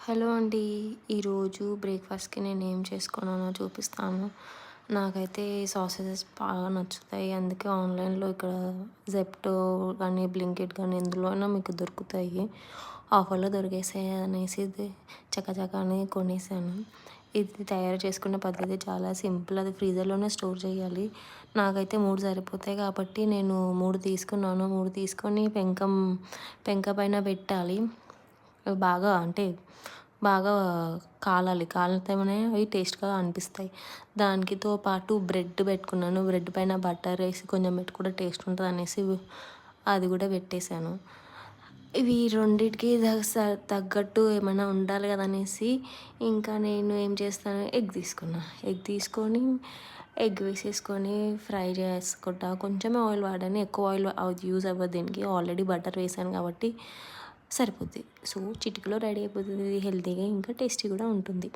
Hello అండి. ఈరోజు బ్రేక్‌ఫాస్ట్‌కి నేనేం చేసుకున్నానో చూపిస్తాను. నాకైతే సాసేసెస్ బాగా నచ్చుతాయి. అందుకే ఆన్‌లైన్‌లో ఇక్కడ జెప్టో గానీ, బ్లింకిట్ గానీ ఎందులో అయినా మీకు దొరుకుతాయి. ఆఫర్‌లో దొరికేసాయి అనేసి చకచకాని కొనేసాను. ఇది తయారు చేసుకునే పద్ధతి చాలా సింపుల్. అది ఫ్రీజర్‌లోనే స్టోర్ చేయాలి. నాకైతే 3 సరిపోతాయి కాబట్టి నేను 3 తీసుకున్నాను. 3 తీసుకొని పెంక పైన పెట్టాలి. అవి బాగా బాగా కాలాలి. కాలితేనే అవి టేస్ట్‌గా అనిపిస్తాయి. దానికితో పాటు బ్రెడ్ పెట్టుకున్నాను. బ్రెడ్ పైన బటర్ ఏసి కొంచెం పెట్టుకుంటే టేస్ట్ ఉంటదనేసి అది గూడా పెట్టేసాను. ఇవి రెండిటికి తగ్గట్టు ఏమైనా ఉండాలి గదా అనేసి ఇంకా నేను ఏం చేస్తాను, ఎగ్ తీసుకున్నా. ఎగ్ తీసుకొని ఎగ్ వేసేసుకొని ఫ్రై చేసుకుంటా. కొంచెమే ఆయిల్ వాడాను. ఎక్కువ ఆయిల్ అది యూజ్ అవ్వదు దీనికి. ఆల్రెడీ బటర్ వేసాను కాబట్టి సరిపోద్ది. సో, చిటికలో రెడీ అయిపోతది. ఇది హెల్తీగా ఇంకా టేస్టీ కూడా ఉంటుంది.